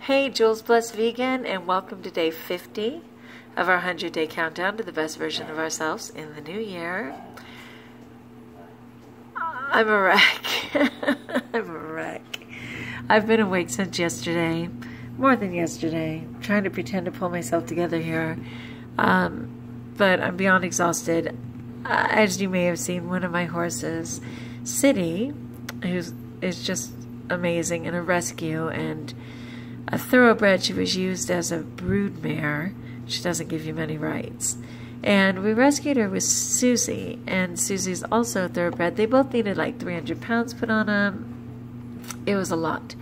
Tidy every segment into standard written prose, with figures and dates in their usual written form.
Hey, Jules Bless Vegan, and welcome to day 50 of our 100-day countdown to the best version of ourselves in the new year. I'm a wreck. I'm a wreck. I've been awake since yesterday, more than yesterday, trying to pretend to pull myself together here, but I'm beyond exhausted. As you may have seen, one of my horses, City, who is just amazing and a rescue and a thoroughbred. She was used as a brood mare. She doesn't give you many rights. And we rescued her with Susie, and Susie's also a thoroughbred. They both needed like 300 pounds put on them. It was a lot.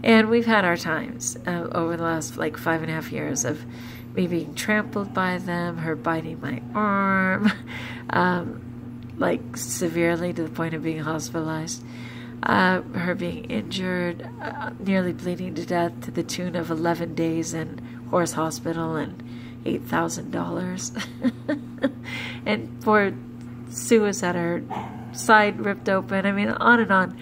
And we've had our times over the last like 5.5 years of me being trampled by them, her biting my arm, like severely to the point of being hospitalized. Her being injured, nearly bleeding to death to the tune of 11 days in horse hospital and $8,000. And poor Sue has had her side ripped open. I mean, on and on.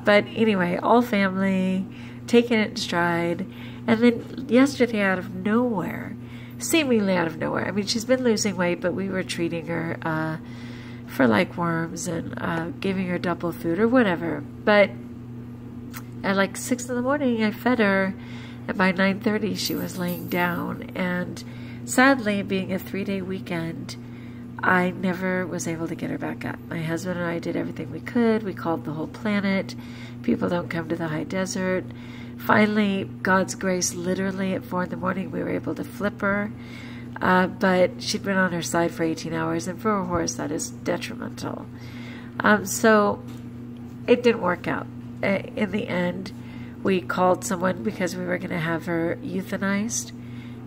But anyway, all family, taking it in stride. And then yesterday, out of nowhere, seemingly out of nowhere, I mean, she's been losing weight, but we were treating her for like worms and giving her double food or whatever. But at like 6 in the morning, I fed her, and by 9:30 she was laying down. And sadly, being a 3-day weekend, I never was able to get her back up. My husband and I did everything we could. We called the whole planet. People don't come to the high desert. Finally, God's grace, literally at 4 in the morning, we were able to flip her. But she'd been on her side for 18 hours, and for a horse, that is detrimental. So it didn't work out. In the end, we called someone because we were going to have her euthanized,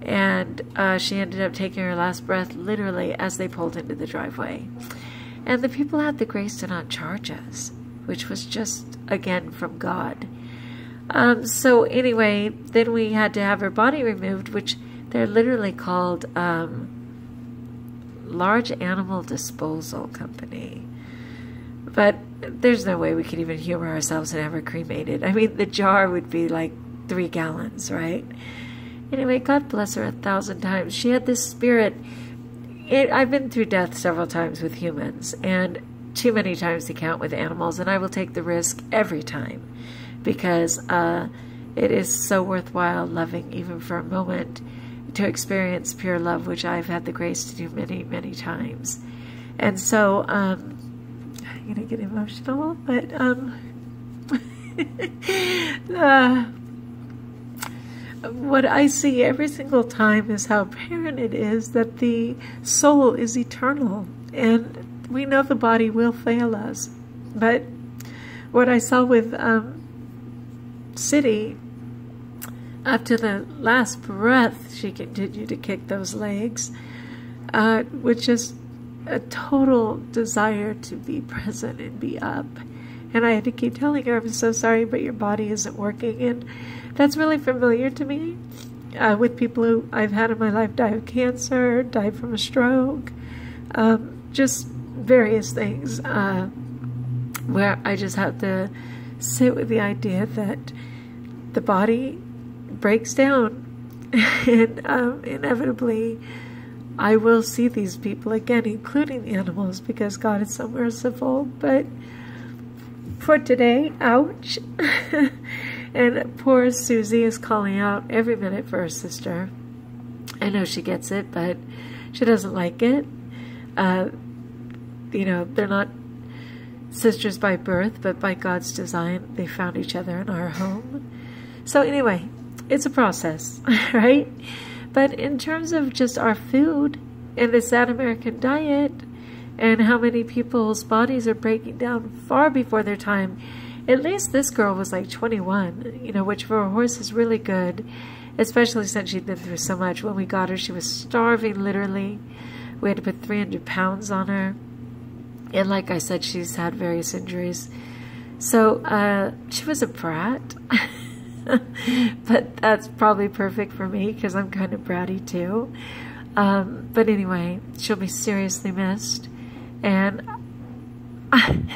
and she ended up taking her last breath literally as they pulled into the driveway. And the people had the grace to not charge us, which was just, again, from God. So anyway, then we had to have her body removed, which they're literally called Large Animal Disposal Company. But there's no way we could even humor ourselves and have her cremated. I mean, the jar would be like 3 gallons, right? Anyway, God bless her 1,000 times. She had this spirit. I've been through death several times with humans, and too many times to count with animals, and I will take the risk every time because it is so worthwhile loving, even for a moment, to experience pure love, which I've had the grace to do many, many times. And so, I'm going to get emotional, but what I see every single time is how apparent it is that the soul is eternal, and we know the body will fail us. But what I saw with City, up to the last breath, she continued to kick those legs, with just a total desire to be present and be up. And I had to keep telling her, I'm so sorry, but your body isn't working. And that's really familiar to me with people who I've had in my life die of cancer, died from a stroke, just various things, where I just have to sit with the idea that the body breaks down, and inevitably I will see these people again, including the animals, because God is so merciful. But for today, ouch. And poor Susie is calling out every minute for her sister. I know she gets it, but she doesn't like it. You know, they're not sisters by birth, but by God's design, they found each other in our home. So anyway, it's a process, right? But in terms of just our food and the sad American diet and how many people's bodies are breaking down far before their time, at least this girl was like 21, you know, which for a horse is really good, especially since she'd been through so much. When we got her, she was starving, literally. We had to put 300 pounds on her. And like I said, she's had various injuries. So she was a brat. But that's probably perfect for me because I'm kind of bratty too. But anyway, she'll be seriously missed. And kind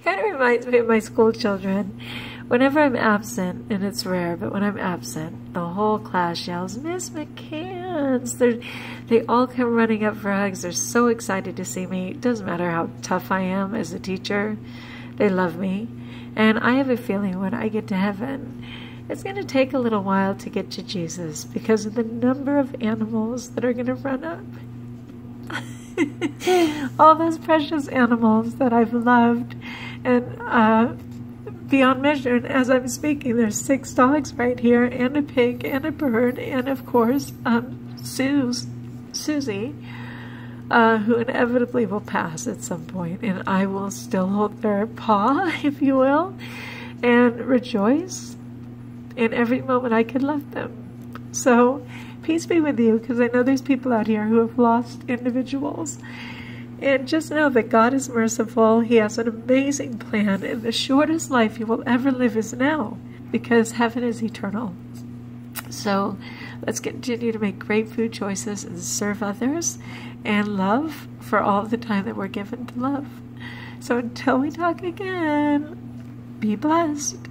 of reminds me of my school children Whenever I'm absent, and it's rare, but when I'm absent, the whole class yells, "Miss McCants!" They all come running up for hugs. They're so excited to see me. It doesn't matter how tough I am as a teacher. They love me. And I have a feeling when I get to heaven, it's going to take a little while to get to Jesus because of the number of animals that are going to run up. All those precious animals that I've loved and beyond measure. And as I'm speaking, there's 6 dogs right here, and a pig, and a bird, and of course Susie, who inevitably will pass at some point, and I will still hold their paw, if you will, and rejoice in every moment I could love them. So peace be with you, because I know there's people out here who have lost individuals. And just know that God is merciful. He has an amazing plan, and the shortest life you will ever live is now, because heaven is eternal. So let's continue to make great food choices and serve others and love for all the time that we're given to love. So until we talk again, be blessed.